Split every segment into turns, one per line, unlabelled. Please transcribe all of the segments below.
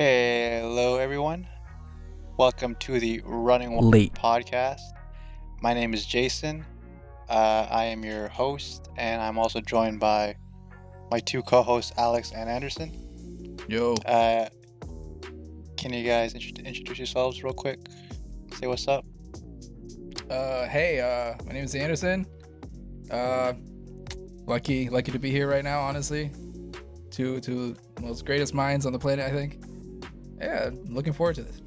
Hello, everyone. Welcome to the Running Wild
Late.
podcast. My name is Jason. I am your host, and I'm also joined by my two co-hosts, Alex and Anderson.
Yo.
Uh, can you guys introduce yourselves real quick? Say what's up.
Hey, my name is Anderson. Uh, lucky to be here right now, honestly. Two most greatest minds on the planet, I think. Yeah, looking forward to this.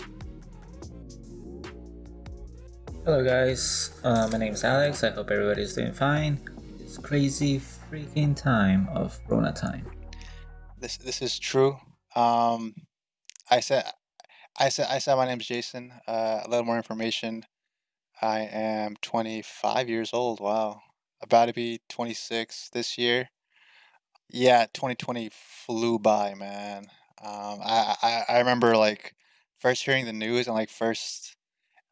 Hello guys, my name is Alex. I hope everybody's doing fine. It's crazy freaking time of Rona time.
This is true. Um, I said I said my name is Jason. A little more information. I am 25 years old. Wow, about to be 26 this year. Yeah, 2020 flew by, man. I remember like first hearing the news and like first,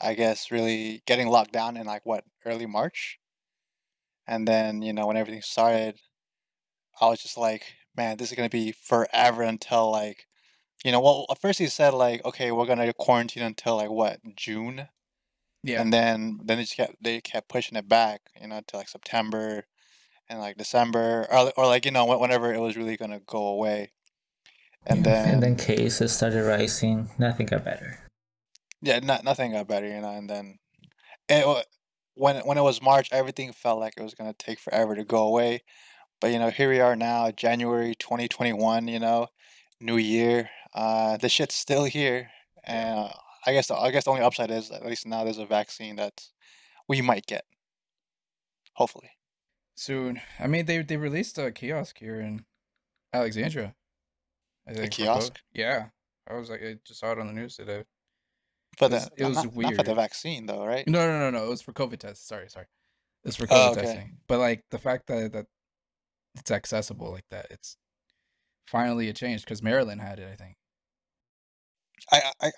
I guess, really getting locked down in like what, early March, and then when everything started, I was just like, man, this is gonna be forever until like, well, at first he said like, okay, we're gonna quarantine until like what, June,
Yeah.
and then they kept pushing it back, to like September and like December, or like whenever it was really gonna go away. And
Yeah, and then
then
cases started rising. Nothing got better.
yeah, nothing got better, and then it, when it was March, everything felt like it was gonna take forever to go away. But here we are now, January 2021. New year. The shit's still here,
Yeah.
and I guess the only upside is at least now there's a vaccine that we might get, hopefully.
Soon. I mean, they released a kiosk here in Alexandria, I
A
think, for COVID.
kiosk,
Yeah. I just saw it on the news today.
but
It was
then
it was
not for the
weird.
vaccine though, right?
No. It was for COVID tests. Sorry. It's for
Oh,
COVID
okay.
testing. But like the fact that it's accessible like that, it's finally a change because Maryland had it, I think.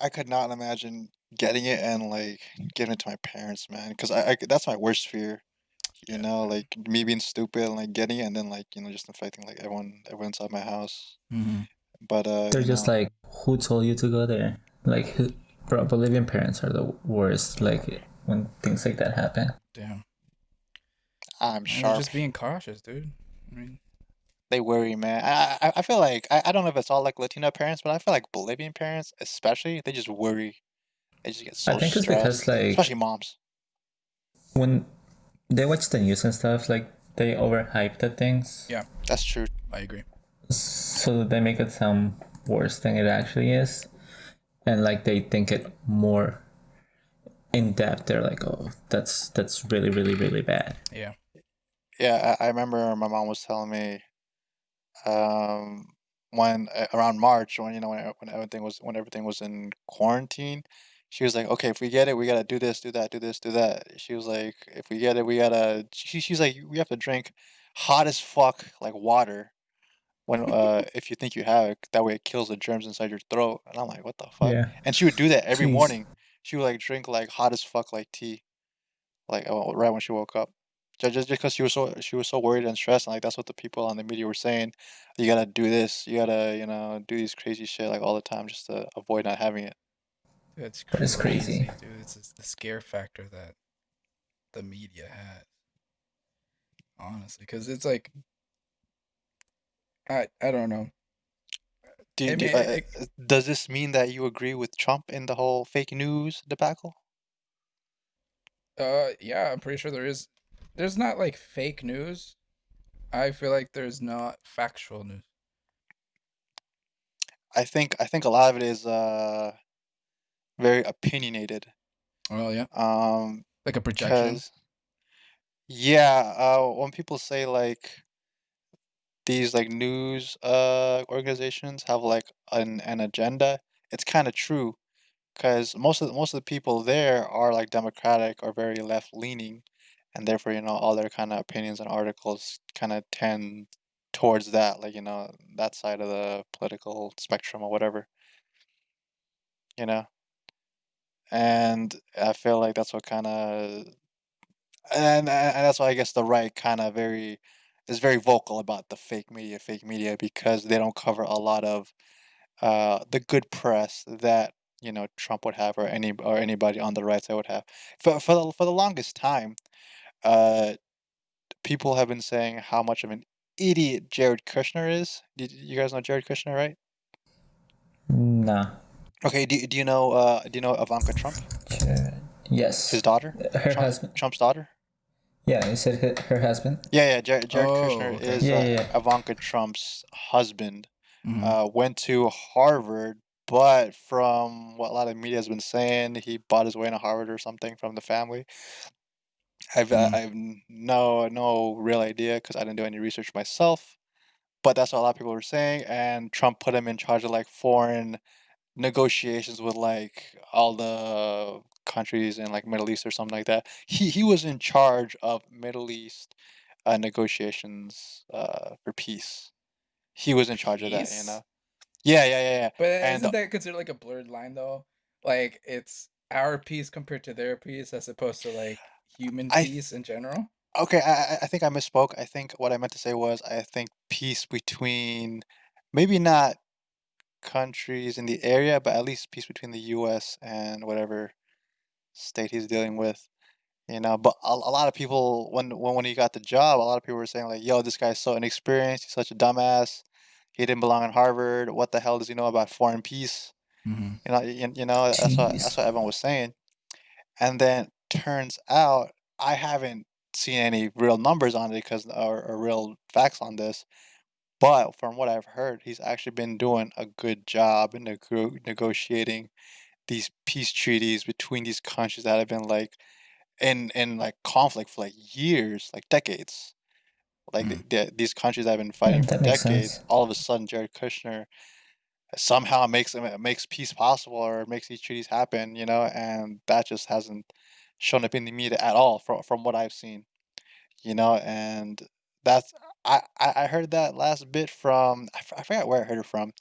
I could not imagine getting it and like giving it to my parents, man, because that's my worst fear.
Yeah.
Like me being stupid and like getting it and then like just infecting like everyone inside my house.
Mm-hmm.
But
They're just like, who told you to go there? Like, Bolivian parents are the worst. Like when things like that happen.
Damn.
I'm
And they're
sharp.
just being cautious, dude. I mean,
They worry, man. I feel like I don't know if it's all like Latino parents, but I feel like Bolivian parents, especially, they just worry. They just get
I
so
think it's because
stressed, especially
like
moms.
when they watch the news and stuff, like they overhype the things,
yeah,
That's true.
I agree.
so that they make it sound worse than it actually is, and like they think it more in depth. They're like, oh, that's really really really bad.
Yeah.
Yeah, I remember my mom was telling me, um, when around March, when when everything was in quarantine, she was like, "Okay, if we get it, we gotta do this, do that, do this, do that." She was like, "If we get it, we gotta." She's like, "We have to drink hot as fuck like water when if you think you have it. That way, it kills the germs inside your throat." And I'm like, "What the fuck?"
Yeah.
And she would do that every
Jeez.
morning. She would like drink like hot as fuck like tea, like right when she woke up. Just because she was so worried and stressed, and like that's what the people on the media were saying. You gotta do this. You gotta do these crazy shit like all the time just to avoid not having it.
It's
That is crazy.
crazy, dude. It's just the scare factor that the media has, honestly, because it's like I don't know.
Do
I
do
mean,
does this mean that you agree with Trump in the whole fake news debacle?
yeah, I'm pretty sure there is. There's not like fake news. I feel like there's not factual news.
I think a lot of it is very opinionated.
Oh yeah,
Um,
like a projection.
because yeah, when people say like these like news organizations have like an agenda, it's kind of true because most of the people there are like democratic or very left leaning, and therefore all their kind of opinions and articles kind of tend towards that, like that side of the political spectrum or whatever, you know and I feel like that's what kind of, and that's why I guess the right kind of is very vocal about the fake media because they don't cover a lot of the good press that Trump would have, or anybody on the right side would have. For the longest time, uh, people have been saying how much of an idiot Jared Kushner is. You guys know Jared Kushner, right?
Nah.
Okay. Do you know Ivanka Trump, his
Yes.
daughter,
Her husband.
Trump's daughter?
Yeah, you said her husband.
Yeah, yeah. Jared
Oh,
Kushner
okay.
is
Yeah, yeah, yeah.
Ivanka Trump's husband.
Mm-hmm.
Went to Harvard, but from what a lot of media has been saying, he bought his way into Harvard or something from the family. I've no real idea because I didn't do any research myself. But that's what a lot of people were saying, and Trump put him in charge of like foreign negotiations with like all the countries in like Middle East or something like that. He was in charge of Middle East negotiations for peace. He was in charge of that, you
Peace.
know. Yeah, yeah, yeah, yeah.
But
And
isn't that considered like a blurred line though? Like it's our peace compared to their peace as opposed to like human
I
peace in general?
okay, I think I misspoke. I think what I meant to say was I think peace between maybe not countries in the area, but at least peace between the U.S. and whatever state he's dealing with. But a lot of people when he got the job, a lot of people were saying like, "Yo, this guy's so inexperienced. He's such a dumbass. He didn't belong in Harvard. What the hell does he know about foreign peace?"
Mm-hmm.
That's what everyone was saying. And then turns out I haven't seen any real numbers on it because or real facts on this. But from what I've heard, he's actually been doing a good job in negotiating these peace treaties between these countries that have been like in like conflict for like years, like decades. Like these countries that have been
Yeah,
fighting for
that makes
decades.
sense.
All of a sudden, Jared Kushner somehow makes peace possible or makes these treaties happen. And that just hasn't shown up in the media at all from what I've seen. And that's I heard that last bit from I forgot where I heard it from,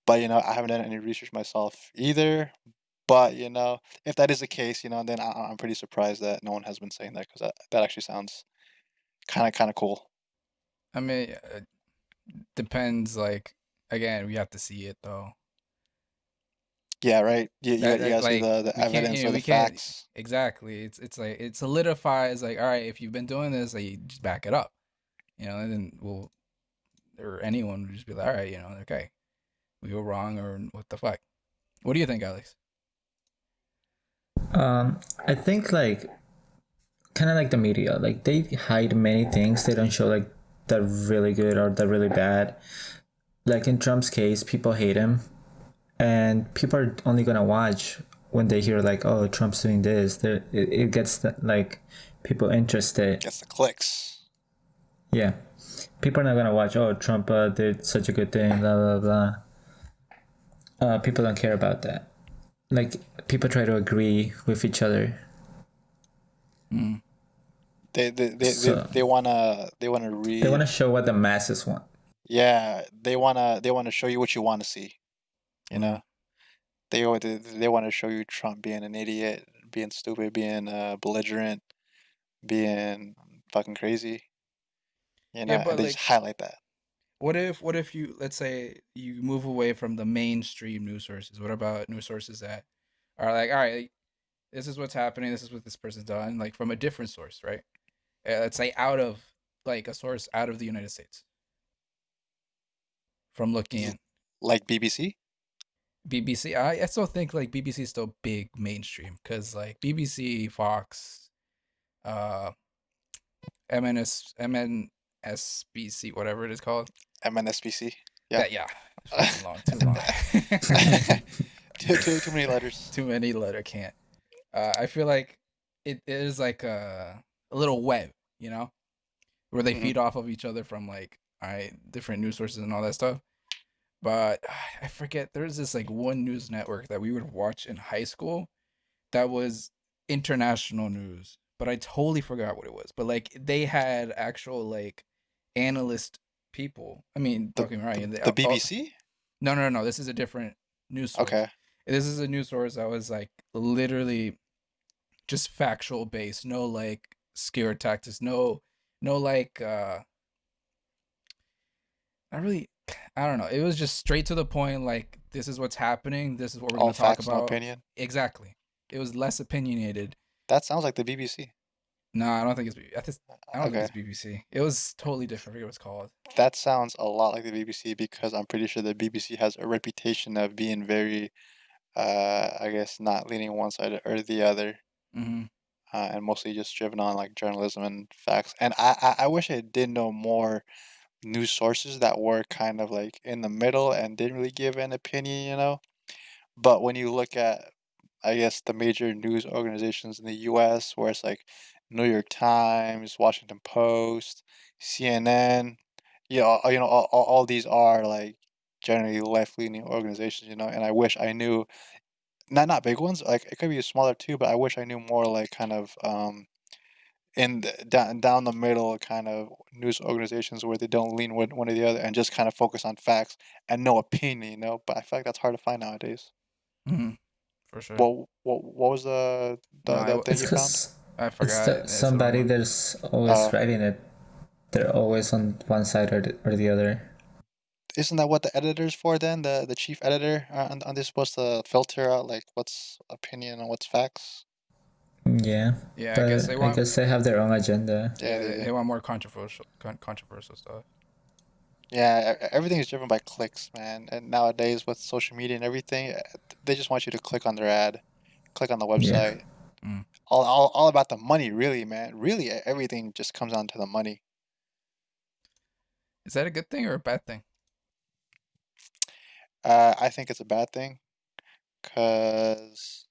but I haven't done any research myself either. But if that is the case, then I'm pretty surprised that no one has been saying that because that actually sounds kind of cool.
I mean, depends. Like again, we have to see it though.
Yeah, right. You
That
gotta see
like
the
we can't,
evidence or the
we can't
facts.
exactly. It's like it solidifies. Like all right, if you've been doing this, like you just back it up. And then we'll or anyone would just be like, all right, okay, we were wrong or what the fuck. What do you think, Alex?
I think like kind of like the media, like they hide many things. They don't show like the really good or the really bad. Like in Trump's case, people hate him, and people are only gonna watch when they hear like, oh, Trump's doing this. It gets like people interested.
Gets the clicks.
Yeah, people are not gonna watch. Oh, Trump did such a good thing. Blah blah blah. People don't care about that. Like people try to agree with each other.
Mm.
So
They wanna
they want
read.
to show what the masses want.
Yeah, they wanna show you what you want to see. You
Mm.
know, they want to show you Trump being an idiot, being stupid, being belligerent, being fucking crazy.
Yeah,
And
but
they just
like,
highlight that.
what if you let's say you move away from the mainstream news sources? What about news sources that are like, all right, like, this is what's happening. This is what this person's done. Like from a different source, right? Let's say out of like a source out of the United States from looking
L-
in.
like BBC.
BBC, I still think like BBC is still big mainstream because like BBC, Fox, uh, MNSBC, whatever it is called.
MNSBC. Yeah.
That yeah, it's fucking long, too long.
Too many letters.
Too many letter can't. I feel like it is like a little web, where they
Hmm.
feed off of each other from like different news sources and all that stuff. But I forget there's this like one news network that we would watch in high school that was international news, but I totally forgot what it was. But like they had actual like analyst people. I mean,
The
don't get me wrong.
the BBC.
No, no, no. This is a different news source.
Okay.
This is a news source that was like literally just factual based. No like scare tactics. No like not really. I don't know. It was just straight to the point. Like this is what's happening. This is what we're
All
gonna talk
facts, no
about.
opinion.
Exactly. It was less opinionated.
That sounds like the BBC.
No, I don't think it's. I don't think
Okay.
it's BBC. It was totally different. I forget what it's called.
That sounds a lot like the BBC because I'm pretty sure the BBC has a reputation of being very, I guess, not leaning one side or the other,
Mm-hmm.
and mostly just driven on like journalism and facts. And I wish I did know more news sources that were kind of like in the middle and didn't really give an opinion, you know? But when you look at, I guess, the major news organizations in the US, where it's like New York Times, Washington Post, CNN, all these are like generally left-leaning organizations, you know, and I wish I knew not big ones, like it could be smaller too, but I wish I knew more like kind of down the middle kind of news organizations where they don't lean one or the other and just kind of focus on facts and no opinion, you know. But I feel like that's hard to find nowadays.
Mm-hmm. For sure.
What was the
No,
the thing
It's
you found?
because
I forgot. It's the wrong
somebody
one.
there's always
Uh,
writing it. They're always on one side or the other.
isn't that what the editor's for then? The chief editor? Aren't they supposed to filter out like what's opinion and what's facts?
Yeah,
Yeah, I guess they
but I
want.
guess they have their own agenda.
Yeah,
Yeah,
they do.
they want more controversial stuff.
Yeah, everything is driven by clicks, man. And nowadays with social media and everything, they just want you to click on their ad, click on the
Yeah.
website.
Mm.
All about the money, really, man. Really, everything just comes down to the money.
Is that a good thing or a bad thing?
I think it's a bad thing because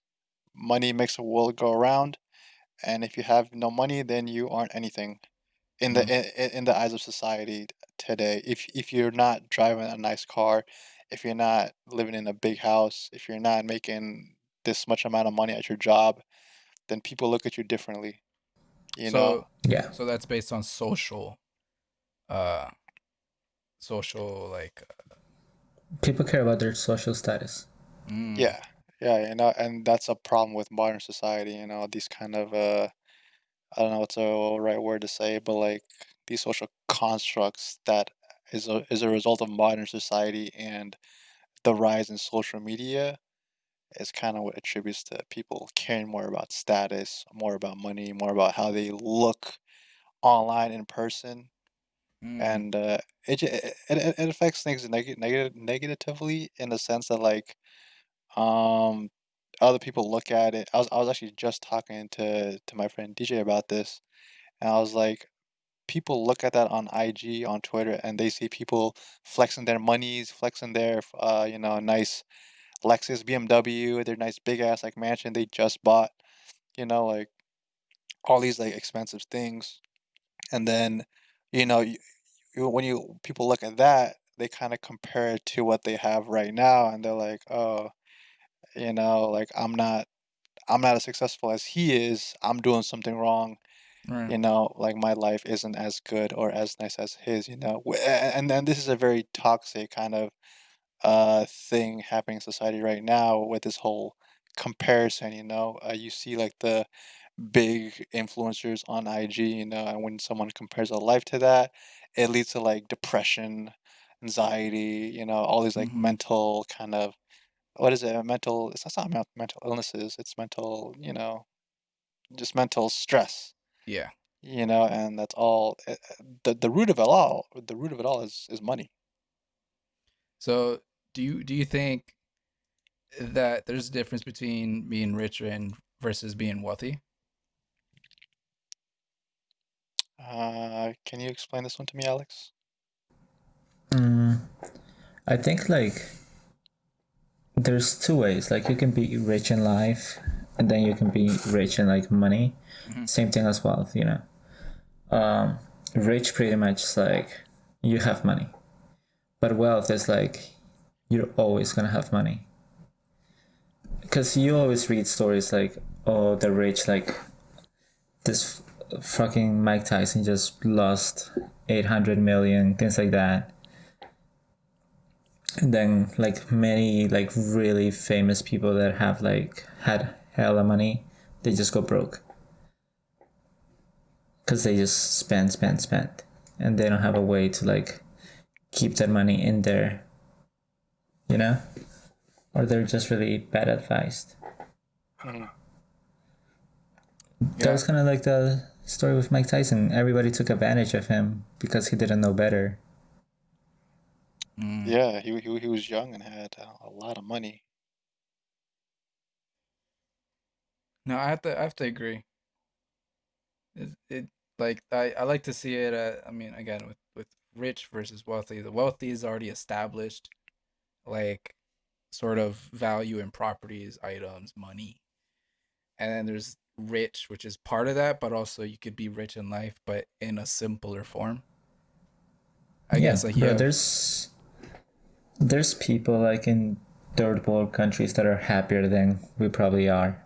money makes the world go around, and if you have no money, then you aren't anything in the
Mm.
in the eyes of society today. If you're not driving a nice car, if you're not living in a big house, if you're not making this much amount of money at your job, then people look at you differently. You
So,
know?
Yeah.
so that's based on uh, social like.
People care about their social status.
Mm,
Yeah. Yeah, and that's a problem with modern society, you know, these kind of I don't know what's the right word to say, but like these social constructs that is a result of modern society and the rise in social media is kind of what attributes to people caring more about status, more about money, more about how they look online in person,
mm,
and it affects things negatively in the sense that like um other people look at it. I was actually just talking to my friend DJ about this, and I was like, people look at that on IG, on Twitter, and they see people flexing their monies, flexing their nice Lexus, BMW, their nice big ass like mansion they just bought, like all these like expensive things. And then, when people look at that, they kind of compare it to what they have right now, and they're like, oh, like I'm not as successful as he is. I'm doing something wrong.
right.
Like my life isn't as good or as nice as his. And then this is a very toxic kind of thing happening in society right now with this whole comparison. You see like the big influencers on IG, and when someone compares a life to that, it leads to like depression, anxiety, all these like
Mm-hmm.
mental kind of, what is it? Mental, it's not mental illnesses, it's mental, just mental stress,
Yeah.
and that's all. The root of it all, is money.
So, do you think that there's a difference between being rich and versus being wealthy?
Can you explain this one to me, Alex?
Mm, I think like there's two ways. Like you can be rich in life, and then you can be rich in like money.
Mm-hmm.
Same thing as wealth. Rich pretty much is like you have money, but wealth is like you're always gonna have money. Because you always read stories like, oh, the rich, like this fucking Mike Tyson just lost 800 million, things like that. And then like many like really famous people that have like had hella money, they just go broke because they just spend, and they don't have a way to like keep that money in there, you know. or they're just really bad advised.
Mhm.
That
Yeah.
was kind of like the story with Mike Tyson. Everybody took advantage of him because he didn't know better.
Mm.
Yeah, he was young and had a lot of money.
No, I have to agree. It like I like to see it. I mean, again, with rich versus wealthy. The wealthy is already established, like sort of value in properties, items, money, and then there's rich, which is part of that, but also you could be rich in life, but in a simpler form. I
Yeah,
guess like you
bro.
have
There's people like in third world countries that are happier than we probably are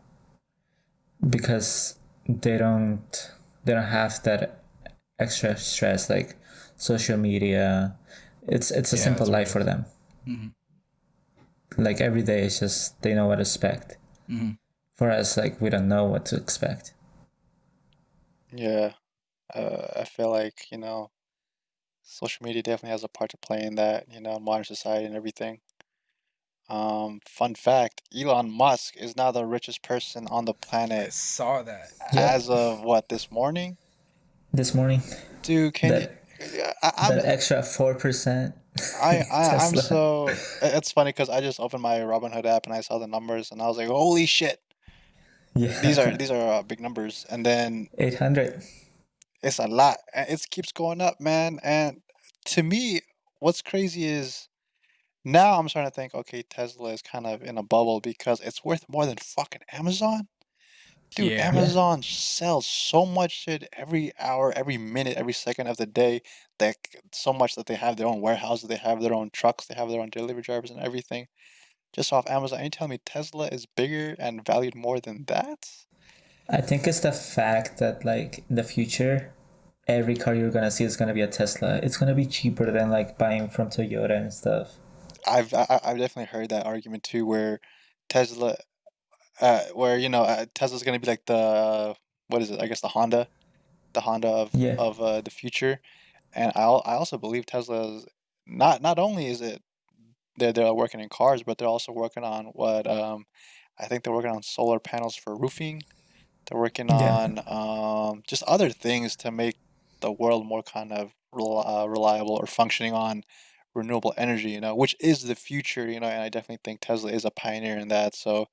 because they don't have that extra stress like social media. It's a
yeah,
simple
that's what it
life for
is.
them.
Mm-hmm.
Like every day is just they know what to expect.
Mm-hmm.
For us, like we don't know what to expect.
Yeah, I feel like, social media definitely has a part to play in that, modern society and everything. Fun fact, Elon Musk is now the richest person on the
I
planet
saw that.
Yep.
as of what, this morning?
This morning,
Dude, can you?
that
Yeah,
that extra 4%
I'm
Tesla.
so. It's funny because I just opened my Robinhood app and I saw the numbers and I was like, holy shit, these are
Yeah,
these are big numbers. And then
800.
it's a lot. And it keeps going up, man. And to me, what's crazy is now I'm starting to think, okay, Tesla is kind of in a bubble because it's worth more than fucking Amazon. Dude,
Yeah.
Yeah,
Amazon sells so much shit every hour, every minute, every second of the day. So much that they have their own warehouses, they have their own trucks, they have their own delivery drivers and everything. Just off Amazon. And you tell me Tesla is bigger and valued more than that?
I think it's the fact that like in the future, every car you're gonna see is gonna be a Tesla. It's gonna be cheaper than like buying from Toyota and stuff.
I've definitely heard that argument too, where Tesla, Tesla's gonna be like the what is it? I guess the Honda
Yeah,
of the future. And I also believe Tesla's not only is it they're working in cars, but they're also working on what I think they're working on solar panels for roofing. They're working
yeah,
on just other things to make the world more kind of reliable or functioning on renewable energy, which is the future, and I definitely think Tesla is a pioneer in that. So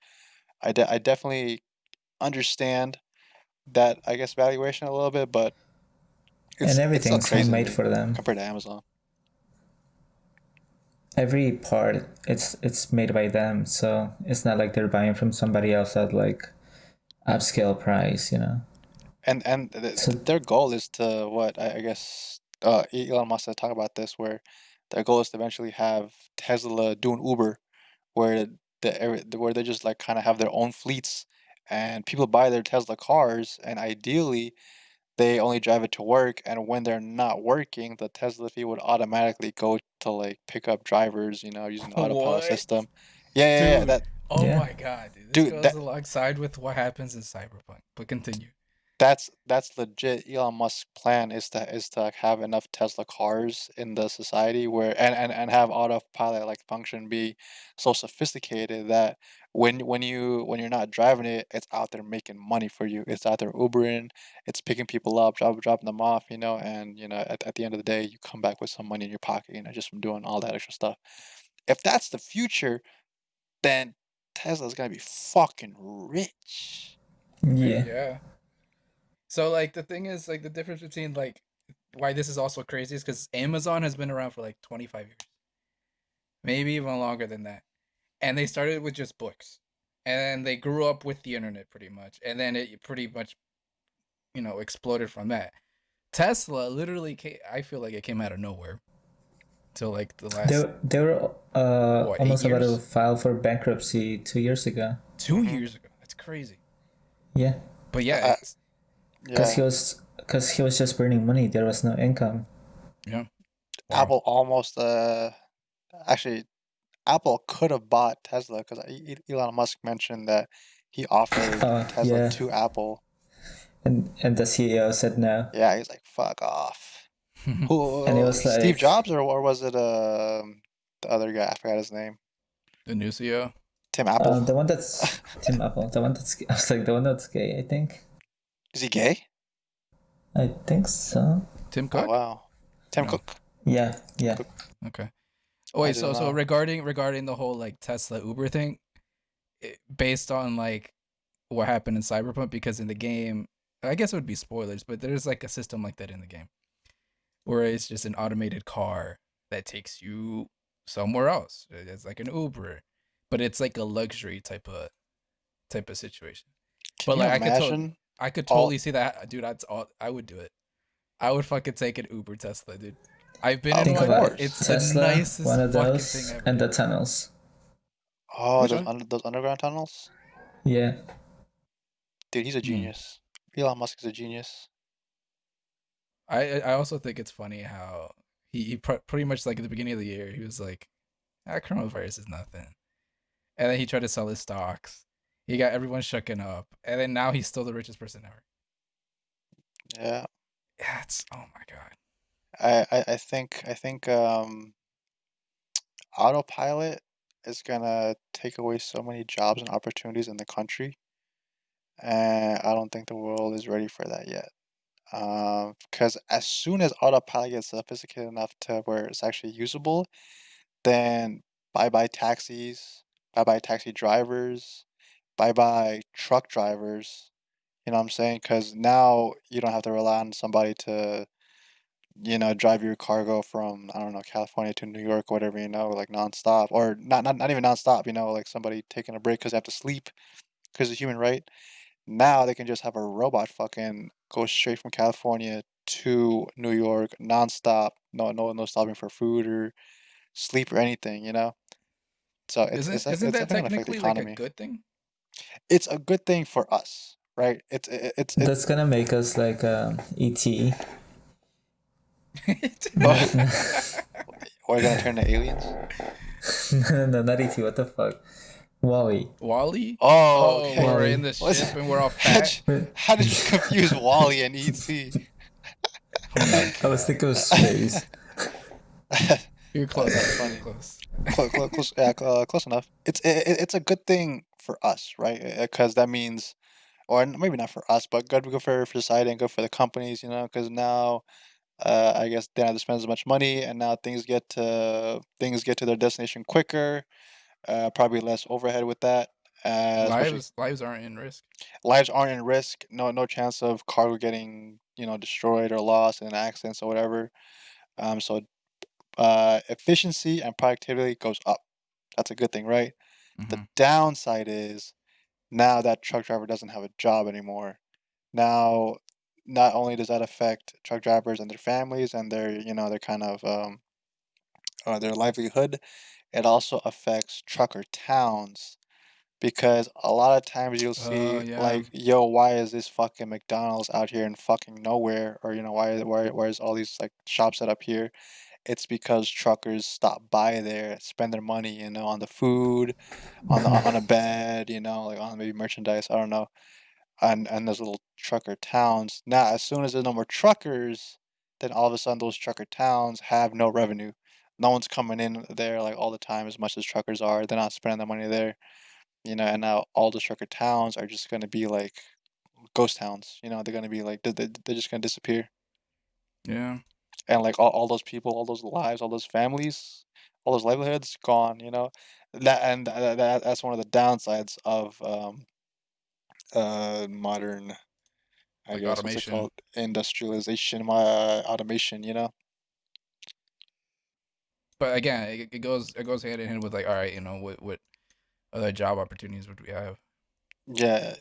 I definitely understand that, I guess, valuation a little bit, but
and
it's still
everything's
crazy to
handmade
me
for them.
compared to Amazon.
Every part, it's made by them, so it's not like they're buying from somebody else at like upscale price.
And
So
their goal is to what I guess Elon Musk had talked about this, where their goal is to eventually have Tesla doing Uber, where where they just like kind of have their own fleets, and people buy their Tesla cars, and ideally they only drive it to work, and when they're not working, the Tesla fee would automatically go to like pick up drivers, using the autopilot
What?
system. Yeah, yeah, yeah.
Dude.
That
Oh
yeah,
my god, dude. This
dude,
goes alongside with what happens in Cyberpunk. But continue.
that's legit. Elon Musk's plan is to like, have enough Tesla cars in the society where and have autopilot like function be so sophisticated that when you're not driving it, it's out there making money for you. It's out there Ubering, it's picking people up, dropping them off, and at the end of the day, you come back with some money in your pocket, just from doing all that extra stuff. If that's the future, then Tesla's gonna be fucking rich.
yeah.
Yeah. So like the thing is like the difference between like why this is also crazy is because Amazon has been around for like 25 years, maybe even longer than that, and they started with just books, and they grew up with the internet pretty much, and then it pretty much exploded from that. Tesla literally I feel like it came out of nowhere till like the last
They were
what, eight
almost about to
years,
file for bankruptcy 2 years ago.
two
Hmm.
years ago. That's crazy.
Yeah,
But yeah,
I,
it's
because
yeah.
he was just burning money. There was no income.
yeah, wow.
Apple almost actually Apple could have bought Tesla because Elon Musk mentioned that he offered Tesla
Yeah,
to Apple.
and the CEO said no,
Yeah, he's like, "Fuck off."
and it
Who?
was
Steve
like,
Jobs or was it the other guy? I forgot his name.
The new CEO.
Tim Apple.
The one that's Tim Apple. The one that's I was like the one that's gay. I think.
Is he gay?
I think so.
Tim
Oh
Cook?
wow. Tim
No.
Cook.
Yeah,
Tim
yeah.
Cook.
Okay. Oh
I
wait,
didn't
so
know.
regarding the whole like Tesla Uber thing, based on like what happened in Cyberpunk, because in the game, I guess it would be spoilers, but there's like a system like that in the game where it's just an automated car that takes you somewhere else. It's like an Uber, but it's like a luxury type of situation.
Can
But
you
like
imagine
I could
all?
totally see that, dude. That's all I would do it. I would fucking take an Uber Tesla, dude. I've been in
Of
Think
one.
about it.
It's
course.
the
Tesla,
nicest
one of
fucking thing
those,
ever.
and the tunnels.
Oh,
Which one?
those underground tunnels.
Yeah.
Dude, he's a
Hmm.
genius. Elon Musk is a genius.
I also think it's funny how pretty much like at the beginning of the year he was like, coronavirus is nothing, and then he tried to sell his stocks. He got everyone shucking up, and then now he's still the richest person ever.
Yeah.
Yeah, it's oh my god.
I think autopilot is gonna take away so many jobs and opportunities in the country, and I don't think the world is ready for that yet. Because as soon as autopilot gets sophisticated enough to where it's actually usable, then bye bye taxis, bye bye taxi drivers, bye bye truck drivers. You know what I'm saying? Because now you don't have to rely on somebody to, drive your cargo from, I don't know, California to New York, whatever, like nonstop, or not even nonstop, like somebody taking a break because they have to sleep because it's human, right? Now they can just have a robot fucking go straight from California to New York nonstop, no stopping for food or sleep or anything. So it's
Isn't
it's
isn't
it's
that
definitely gonna affect the
technically like a
economy.
good thing?
It's a good thing for us, right? It's
That's gonna make us like ET.
oh,
Not,
we're gonna turn to aliens.
no, not ET. What the fuck? Wally.
Wally?
Oh,
Oh,
okay.
we're in
Wally.
the
What's
ship and we're all
how'd
fat.
you, how did you confuse Wally and ET?
Oh my
I was thinking of
god.
space.
You're close,
That's
bro. You're
funny.
close.
Close, yeah, close enough. It's a good thing for us, right? Because that means, or maybe not for us, but good for society and good for the companies, because now, I guess they don't have to spend as much money, and now things get to their destination quicker. Probably less overhead with that. Especially
Lives aren't in risk.
lives aren't in risk. No chance of cargo getting destroyed or lost in an accident or whatever. So efficiency and productivity goes up. That's a good thing, right? The
Mm-hmm.
downside is now that truck driver doesn't have a job anymore. Now, not only does that affect truck drivers and their families and their kind of their livelihood, it also affects trucker towns because a lot of times you'll see
Yeah.
like, yo, why is this fucking McDonald's out here in fucking nowhere? Or why is all these like shops set up here? It's because truckers stop by there, spend their money, on the food, on a bed, like on maybe merchandise. I don't know, and those little trucker towns. Now, as soon as there's no more truckers, then all of a sudden those trucker towns have no revenue. No one's coming in there like all the time as much as truckers are. They're not spending their money there, and now all the trucker towns are just gonna be like ghost towns. They're gonna be like they're just gonna disappear,
Yeah.
and like all those people, all those lives, all those families, all those livelihoods gone. That's one of the downsides of modern, I
Like
guess, what's it
automation.
called, industrialization, automation.
But again, it goes hand in hand with like, all right, what other job opportunities would we have?
Yeah,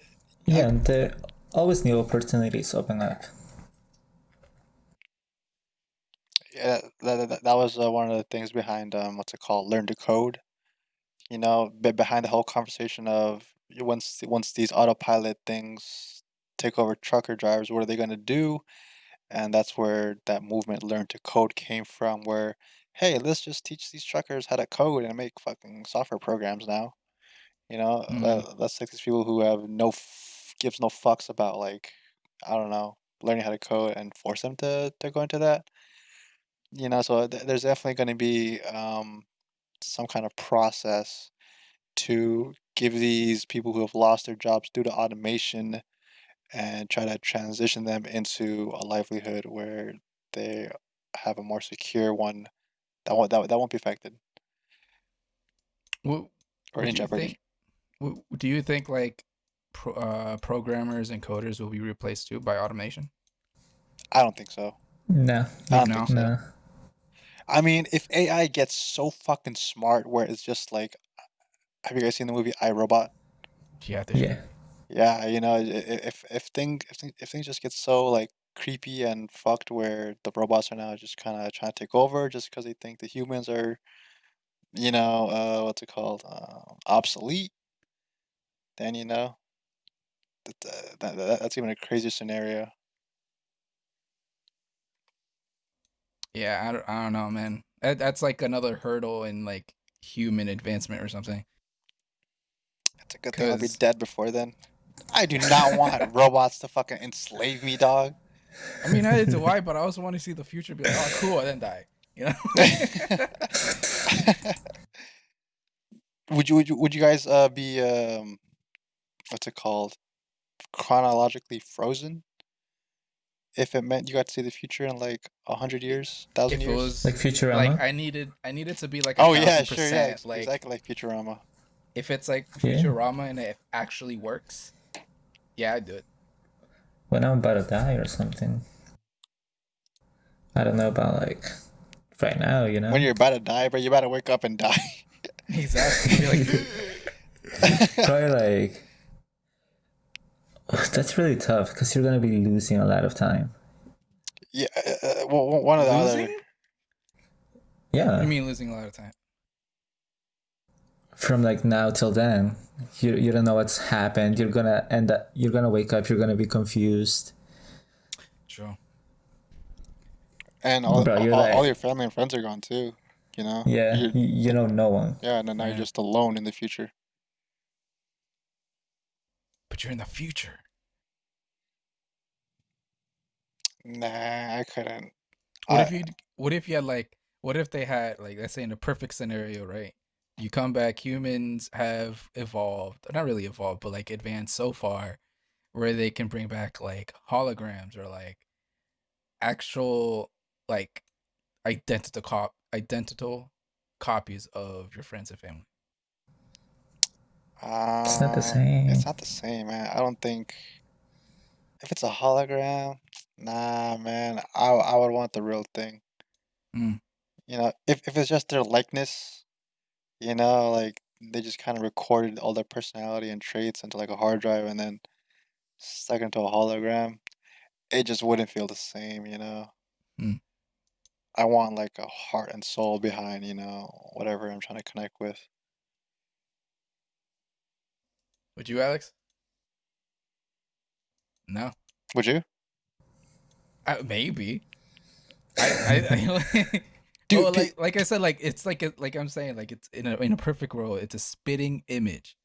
Yeah,
like
and there always new opportunities open up.
yeah, that was one of the things behind what's it called, learn to code. Behind the whole conversation of once these autopilot things take over trucker drivers, what are they gonna do? And that's where that movement learn to code came from, where, hey, let's just teach these truckers how to code and make fucking software programs now.
Mm.
Let's take these people who have gives no fucks about, like, I don't know, learning how to code and force them to go into that. So there's definitely going to be some kind of process to give these people who have lost their jobs due to automation and try to transition them into a livelihood where they have a more secure one that won't be affected
What
or
What
in
do you
jeopardy.
think? Do you think like programmers and coders will be replaced too by automation?
I don't think so.
No,
I
you
don't think
No.
so.
no.
I mean, if AI gets so fucking smart where it's just like, have you guys seen the movie I, Robot?
Yeah, the
Yeah,
shit.
Yeah, you know, if things just get so like creepy and fucked where the robots are now just kind of trying to take over just because they think the humans are, what's it called, obsolete, then that's even a crazier scenario.
Yeah, I don't know, man. That's like another hurdle in like human advancement or something.
It's a good thing I'll be
Cause
dead before then. I do not want robots to fucking enslave me, dog.
I mean, I did why, but I also want to see the future. Be like, oh, cool, and then die. You know?
Would you guys be what's it called, chronologically frozen if it meant you got to see the future in like 100 years, thousand
If it
years?
like
was like
Futurama.
I needed to be like a
Oh yeah,
thousand
sure, yeah,
percent. Like
exactly like Futurama.
if it's like
Yeah,
Futurama and it actually works, yeah, I'd do it.
when I'm about to die or something. I don't know about like right now, you
When
know.
you're about to die, bro, you're about to wake up and die.
Exactly. Be like,
Probably like that's really tough because you're gonna be losing a lot of time.
Yeah, well, one of the other.
losing? What do you
Yeah,
mean losing a lot of time?
from like now till then, you don't know what's happened. You're gonna wake up. You're gonna be confused,
True.
And
bro. You're
all
like,
your family and friends are gone too.
yeah,
You're
you know no one.
yeah, and then now you're
Right.
just alone in the future.
But you're in the future.
Nah, I couldn't.
What
I
if you? What if you had like? What if they had like? Let's say in a perfect scenario, right? You come back. Humans have evolved. Not really evolved, but like advanced so far where they can bring back like holograms or like actual like identical copies of your friends and family.
It's not the same.
it's not the same, man. I don't think if it's a hologram, nah, man. I would want the real thing.
Mm.
If it's just their likeness, like they just kind of recorded all their personality and traits into like a hard drive and then stuck into a hologram, it just wouldn't feel the same.
Mm.
I want like a heart and soul behind, whatever I'm trying to connect with.
Would you, Alex? No.
Would you?
Maybe. I oh
Dude,
like I said, like it's like I'm saying, like it's in a perfect world, it's a spitting image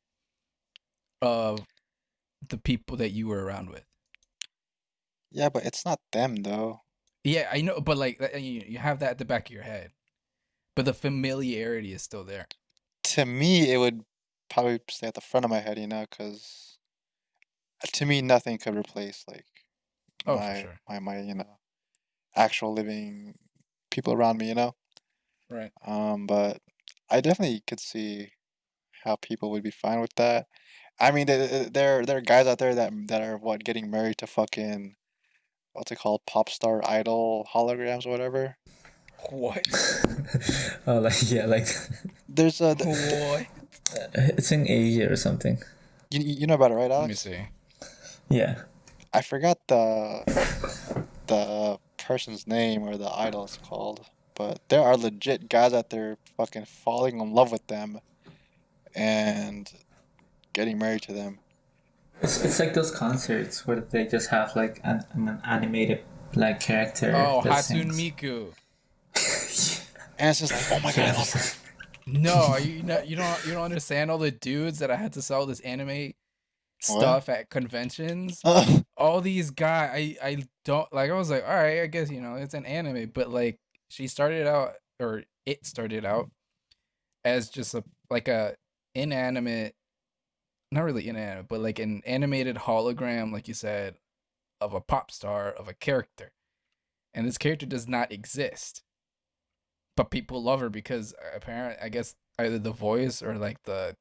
of the people that you were around with.
yeah, but it's not them though.
Yeah, I know, but like you have that at the back of your head, but the familiarity is still there.
To me, it would probably stay at the front of my head, because to me, nothing could replace like
Oh, for
my
sure.
my actual living people around me.
Right.
But I definitely could see how people would be fine with that. I mean, there are guys out there that are what getting married to fucking what's it called, pop star idol holograms or whatever.
What?
Oh, like yeah, like
There's a
What?
it's in Asia or something.
you know about it, right,
Let me
Alex?
see.
Yeah,
I forgot the person's name or the idol it's called, but there are legit guys out there fucking falling in love with them and getting married to them.
it's like those concerts where they just have like an animated like character
Oh,
that
Hatsune
sings.
Miku.
And it's just like, oh my god, I love her.
No, you don't understand all the dudes that I had to sell this anime
What?
stuff at conventions. All these guys, I don't like. I was like, all right, I guess it's an anime, but like she started out, or it started out as just a inanimate not really inanimate, but like an animated hologram, like you said, of a pop star, of a character. And this character does not exist. But people love her because apparently, I guess either the voice or like the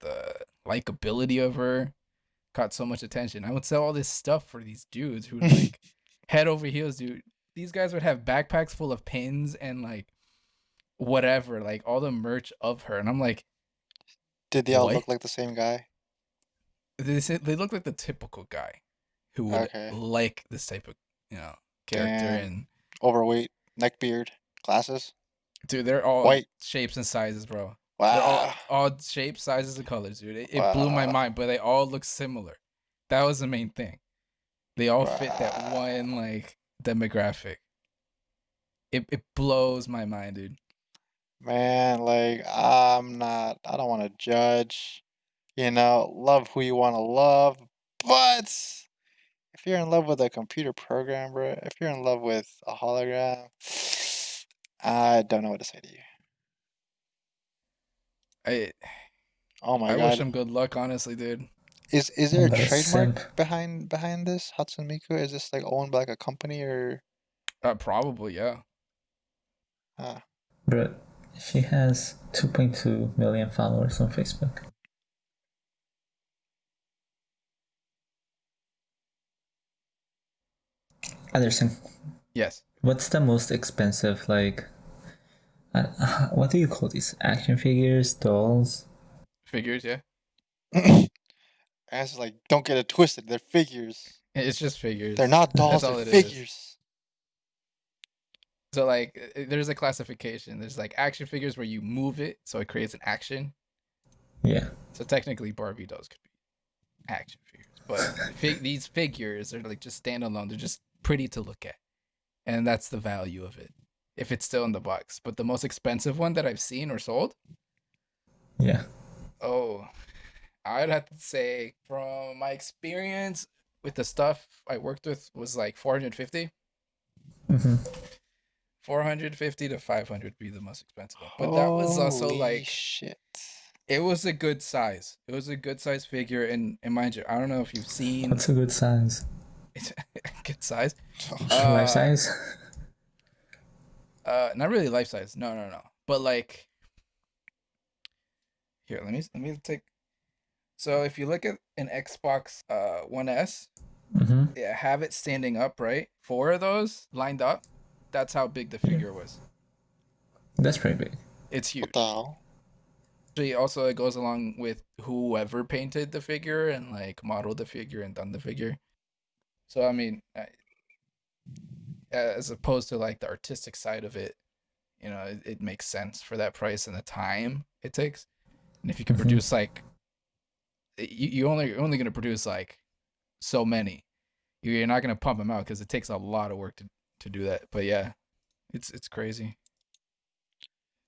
likability of her caught so much attention. I would sell all this stuff for these dudes who like head over heels, dude. These guys would have backpacks full of pins and like whatever, like all the merch of her. And I'm like,
Did they all
what?
look like the same guy?
They look like the typical guy who would
Okay.
like this type of, character.
Damn.
And
Overweight, neck beard, glasses,
dude, they're all
white.
shapes and sizes, bro. They're
Wow.
all shapes, sizes, and colors, dude. It blew my
Wow.
mind, but they all look similar. That was the main thing. They all fit that
Wow.
one like demographic. It blows my mind, dude.
Man, like I don't want to judge. Love who you want to love, but if you're in love with a computer program, bro, if you're in love with a hologram, I don't know what to say to you.
I
Oh my
I wish
God.
them good luck, honestly, dude.
Is there a
But a
trademark
simp.
behind this Hatsune Miku? Is this like owned by like a company or
Probably, yeah.
uh
But she has 2.2 million followers on Facebook. Anderson,
Yes.
what's the most expensive, like, what do you call these? Action figures, dolls?
Figures, yeah.
As like don't get it twisted, they're figures.
It's just figures.
They're not dolls,
That's
they're
all it is.
figures.
So like, there's a classification. There's like action figures where you move it, so it creates an action.
Yeah.
So technically, Barbie dolls could be action figures, but these figures are like just standalone. They're just pretty to look at, and that's the value of it if it's still in the box. But the most expensive one that I've seen or sold,
Yeah.
oh, I'd have to say from my experience with the stuff I worked with was like 450.
Mm-hmm.
450 to 500 would be the most expensive one. But that was also
Holy
like,
shit.
it was a good size. It was a good size figure. And mind you, I don't know if you've seen
What's a good size?
it's good size.
Life size?
Not really life size. No. But like, here, let me take. So if you look at an Xbox One S,
Mm-hmm.
yeah, have it standing up, right? Four of those lined up. That's how big the figure was.
That's pretty big.
It's huge.
What the hell?
Actually, also it goes along with whoever painted the figure and like modeled the figure and done the figure. So I mean, as opposed to like the artistic side of it, it makes sense for that price and the time it takes. And if you can produce like, you're only gonna produce like so many. You're not gonna pump them out because it takes a lot of work to do that. But yeah, it's crazy.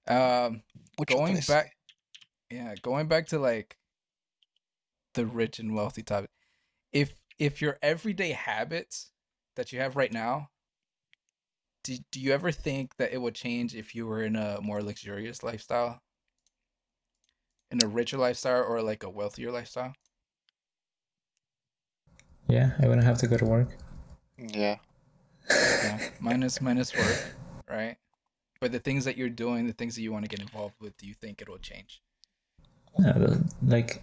Going back, going back to like the rich and wealthy topic. If your everyday habits that you have right now, do you ever think that it would change if you were in a more luxurious lifestyle, in a richer lifestyle, or like a wealthier lifestyle?
Yeah, I wouldn't have to go to work.
Yeah.
Yeah, minus work, right? But the things that you're doing, the things that you want to get involved with, do you think it'll change?
No, like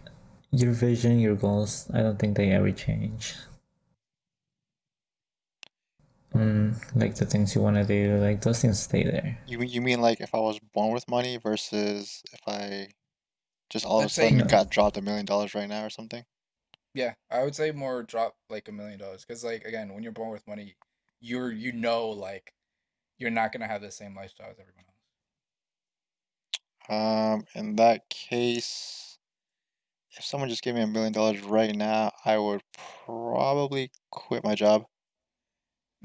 your vision, your goals, I don't think they ever change. Like the things you want to do, like those things stay there.
You mean like if I was born with money versus if I just all of a
Let's say
sudden
No.
got dropped $1 million right now or something?
Yeah, I would say more drop like $1 million, because like again, when you're born with money, like you're not gonna have the same lifestyle as everyone else.
In that case, if someone just gave me $1 million right now, I would probably quit my job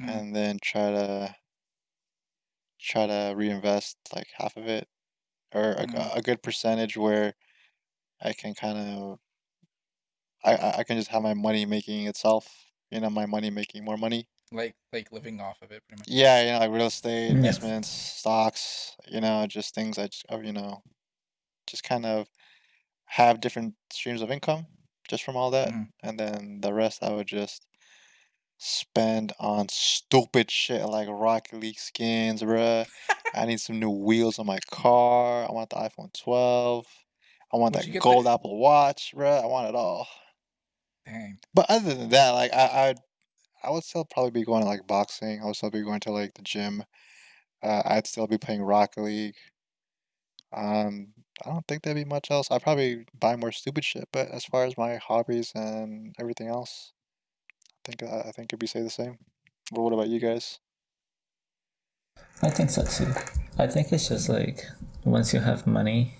and then try to reinvest like half of it or a good percentage where I can kind of I can just have my money making itself, my money making more money.
Like living off of it, pretty much.
Yeah, like real estate,
Yeah.
investments, stocks, just things I just, just kind of have different streams of income just from all that,
Mm.
and then the rest I would just spend on stupid shit like Rocket League skins, bruh. I need some new wheels on my car. I want the iPhone 12. I want
Would you
that
get the?
gold Apple Watch, bruh. I want it all.
Dang.
But other than that, like I would still probably be going to like boxing. I would still be going to like the gym. I'd still be playing Rocket League. Um, I don't think there'd be much else. I'd probably buy more stupid shit. But as far as my hobbies and everything else, I think it'd be say the same. But what about you guys?
I think so too. I think it's just like once you have money,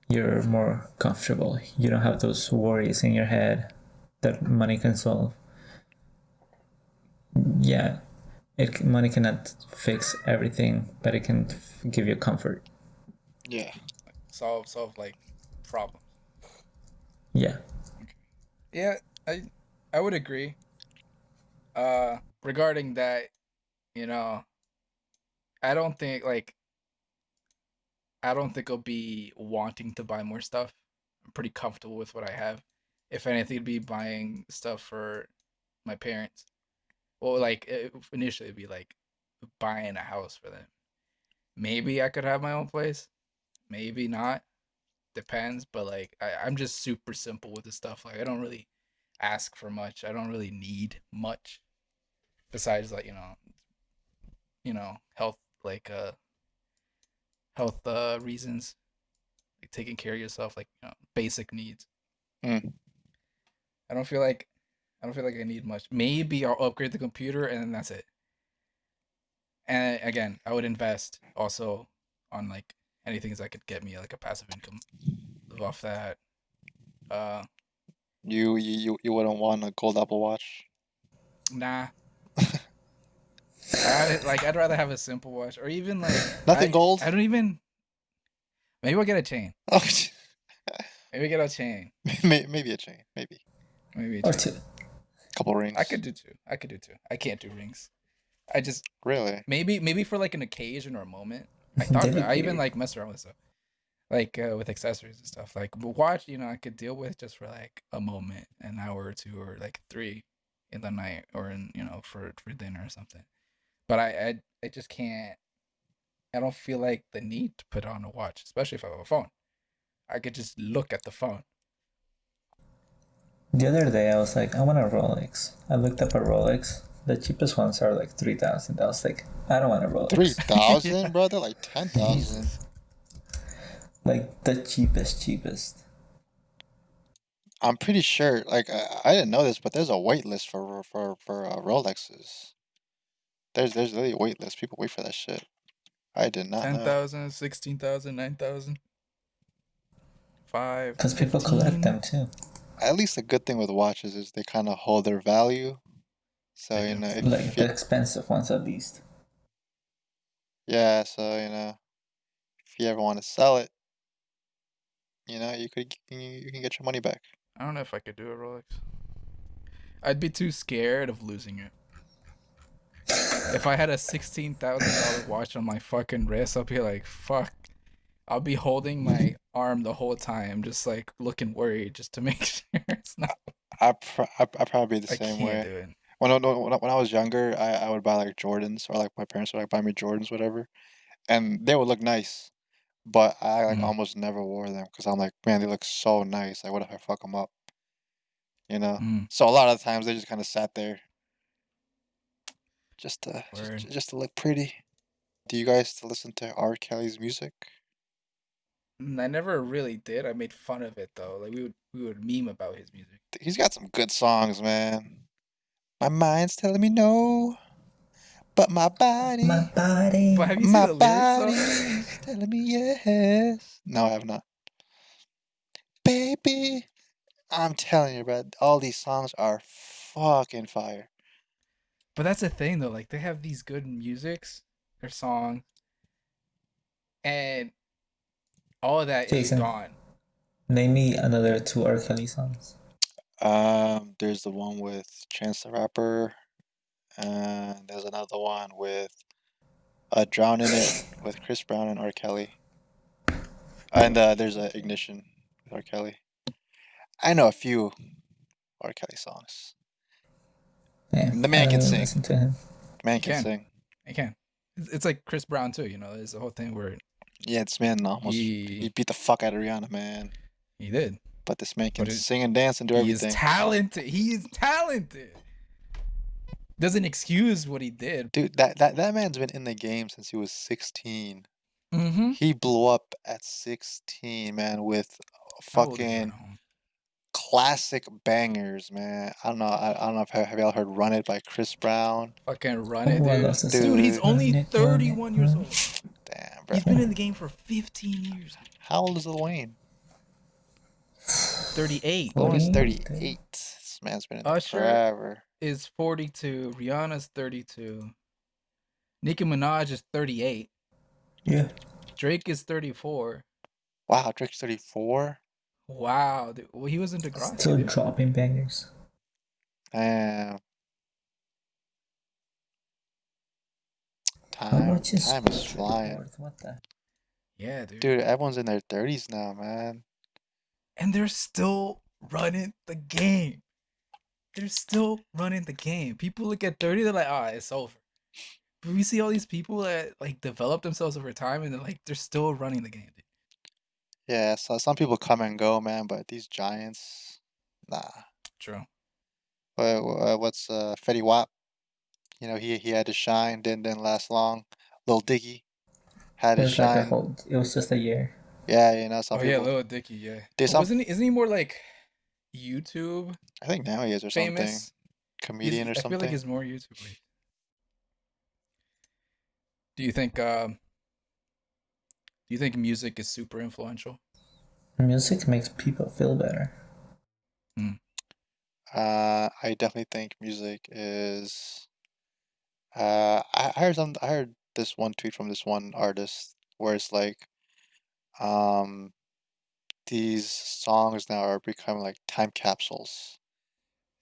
you're more comfortable. You don't have those worries in your head that money can solve. Yeah, money cannot fix everything, but it can give you comfort.
Yeah.
Solve like problems.
Yeah.
Okay. Yeah, I would agree. Regarding that, you know, I don't think like I don't think I'll be wanting to buy more stuff. I'm pretty comfortable with what I have. If anything, it'd be buying stuff for my parents. Well, like initially, it'd be like buying a house for them. Maybe I could have my own place. Maybe not. Depends. But like, I'm just super simple with this stuff. Like, I don't really ask for much. I don't really need much besides like health like health reasons, like taking care of yourself, like basic needs.
Mm.
I don't feel like I don't feel like I need much. Maybe I'll upgrade the computer and then that's it. And again, I would invest also on like anything that could get me like a passive income. Live off that. Uh,
You wouldn't want a gold Apple Watch?
nah. I'd rather have a simple watch or even like
Nothing gold?
I don't even. Maybe I'll get a chain.
Oh,
Maybe get a chain.
maybe a chain. Maybe.
Maybe a
Or
chain.
two.
Couple
I could
rings.
do two. I could do two. I can't do rings. I just
Really?
maybe for like an occasion or a moment. I thought
They
about.
look
I even
weird.
like mess around with stuff, like with accessories and stuff. Like watch, I could deal with just for like a moment, an hour or two, or like three in the night, or in for dinner or something. But I just can't. I don't feel like the need to put on a watch, especially if I have a phone. I could just look at the phone.
The other day, I was like, I want a Rolex. I looked up a Rolex. The cheapest ones are like 3,000. I was like, I don't want a Rolex.
3,000,
Yeah.
brother? Like 10,000.
Jesus. Like the cheapest.
I'm pretty sure. Like I didn't know this, but there's a wait list for Rolexes. There's really a wait list. People wait for that shit. I did not know.
10,000, 16,000, 9,000, 5,
Because people collect
15.
them too.
At least the good thing with watches is they kind of hold their value. So
They do.
Like
if you
the expensive ones at least.
yeah, so if you ever want to sell it, you can get your money back.
I don't know if I could do a Rolex. I'd be too scared of losing it. If I had a $16,000 watch on my fucking wrist, I'll be like, fuck. I'll be holding my arm the whole time, just like looking worried, just to make sure it's not.
I probably be the
I
same
can't
way.
do it.
When I was younger, I would buy like Jordans, or like my parents would like buy me Jordans, whatever, and they would look nice, but I like
Mm,
almost never wore them because I'm like, man, they look so nice. Like, what if I fuck them up?
mm,
So a lot of the times they just kind of sat there
word.
just to look pretty. Do you guys still listen to R. Kelly's music?
I never really did. I made fun of it though. Like we would meme about his music.
He's got some good songs, man. My mind's telling me no, but
My
But
body.
have you seen
my
the lyrics though?
body's telling me yes. No, I have not. Baby, I'm telling you, bro, all these songs are fucking fire.
But that's the thing though. Like they have these good musics, their songs, and all of that is
Jason,
gone.
name me another two R. Kelly songs.
There's the one with Chance the Rapper, and there's another one with Drown in It with Chris Brown and R. Kelly. And there's a Ignition with R. Kelly. I know a few R. Kelly songs.
Yeah,
The
I
man
don't
can
even
sing.
listen to him.
The man
He
can
can.
sing.
I can. It's like Chris Brown too. You know, there's the whole thing where
Yeah, this man almost he
he
beat the fuck out of Rihanna, man.
he did,
But this man
but
can sing and dance and do
he is
everything.
talented. He is talented. Doesn't excuse what he did.
Dude, that man's been in the game since he was 16.
Mm-hmm.
He blew up at 16, man, with
How old is
fucking
Renee?
classic bangers, man. I don't know. I don't know if have y'all heard "Run It" by Chris Brown.
Fucking run it,
Oh, I
dude.
lost the
Dude.
Dude, he's
song.
only
Run it,
31 years
run
old.
Damn, bro.
He's been in the game for 15 years. Dude.
How old is Lil Wayne?
38.
Lil Wayne's
40?
38. This man's been in there
Usher
forever.
is 42. Rihanna's 32. Nicki Minaj is 38.
Yeah.
Drake is 34.
Wow, Drake's 34.
Wow, dude. Well, he was in Degrassi.
Still
Dude.
dropping bangers.
Damn.
How
Time
much is
is flying.
worth? What the?
Yeah, dude.
Dude, everyone's in their 30s now, man.
And they're still running the game. They're still running the game. People look at 30, they're like, it's over. But we see all these people that like develop themselves over time and they're still running the game, dude.
Yeah, so some people come and go, man, but these giants, nah.
True.
What's Fetty Wap? You know, he had to shine, didn't last long. Lil Dicky had to
It was like a
shine.
whole. It was just a year.
Yeah, you know, some
Oh yeah,
people.
Lil Dicky, yeah.
Dude,
But isn't he more like YouTube
I think now he is or something.
famous?
Comedian or
I feel like
something.
he's more YouTube. Do you think music is super influential?
Music makes people feel better.
I definitely think music is. I heard this one tweet from this one artist where it's like, these songs now are becoming like time capsules,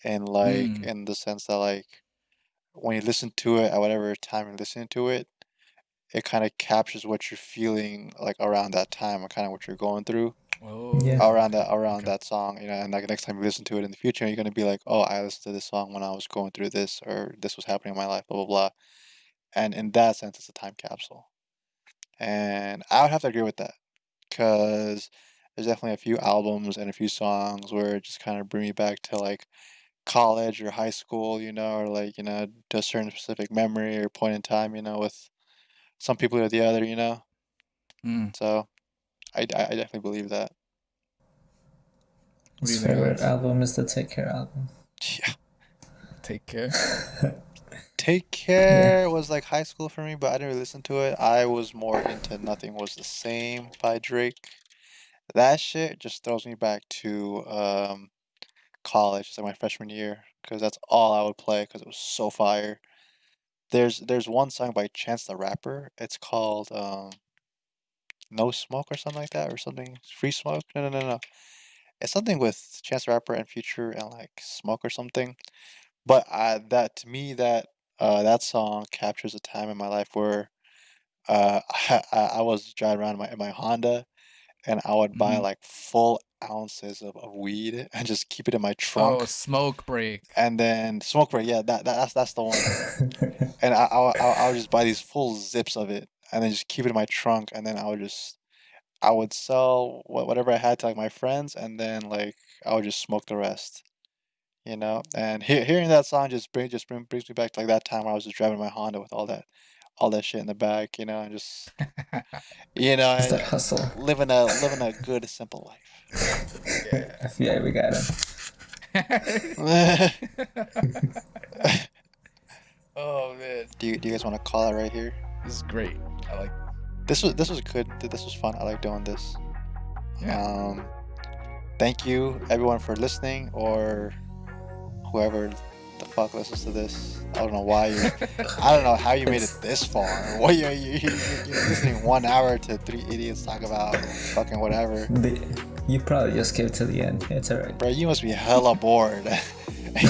and like in the sense that like when you listen to it at whatever time you're listening to it, it kind of captures what you're feeling like around that time and kind of what you're going through.
Oh,
Yeah.
Around
okay.
that song, you know, and like next time you listen to it in the future, you're gonna be like, oh, I listened to this song when I was going through this, or this was happening in my life, blah blah blah. And in that sense, it's a time capsule. And I would have to agree with that, because there's definitely a few albums and a few songs where it just kind of bring me back to like college or high school, you know, or like, you know, to a certain specific memory or point in time, you know, with some people or the other, you know. So I definitely believe that.
What do you
His
think,
favorite
Alex?
album is the Take Care album.
Yeah.
Take Care.
Take Care was like high school for me, but I didn't really listen to it. I was more into Nothing Was the Same by Drake. That shit just throws me back to college, it's like my freshman year, because that's all I would play because it was so fire. There's one song by Chance the Rapper. It's called No Smoke or something like that, or something Free Smoke. No. It's something with Chance the Rapper and Future and like Smoke or something. But that to me that song captures a time in my life where I was driving around in my Honda, and I would buy like full ounces of weed and just keep it in my
Oh,
trunk.
Smoke Break.
And then smoke break, yeah, that's the one. And I would just buy these full zips of it and then just keep it in my trunk, and then I would sell whatever I had to like my friends, and then like I would just smoke the rest, you know. And hearing that song brings me back to like that time where I was just driving my Honda with all that shit in the back, you know, and just you know,
It's that hustle.
living a good simple life.
Yeah.
I feel like we got him.
Oh man,
Do you guys want to call it right here?
this is great. I like.
This was good. This was fun. I like doing this.
Yeah.
Thank you everyone for listening, or whoever the fuck listens to this. I don't know why you. I don't know how you made it this far. What you're listening 1 hour to three idiots talk about fucking whatever.
You probably just skip to the end. It's alright.
Bro, you must be hella bored.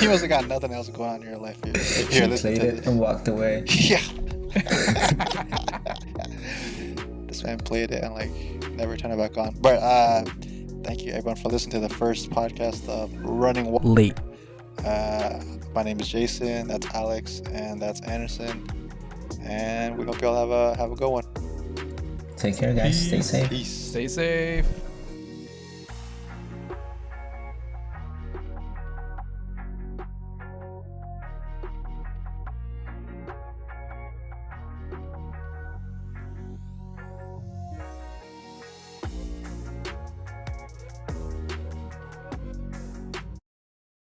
You must have got nothing else going on in your life. If you're
He
listening
played
to
it
this.
and walked away.
Yeah. This man played it and like never turned it back on. But thank you everyone for listening to the first podcast of Running Wild.
Late.
My name is Jason. That's Alex, and that's Anderson. And we hope y'all have a good one.
Take care, guys. Stay
Peace.
safe.
Peace.
Stay safe.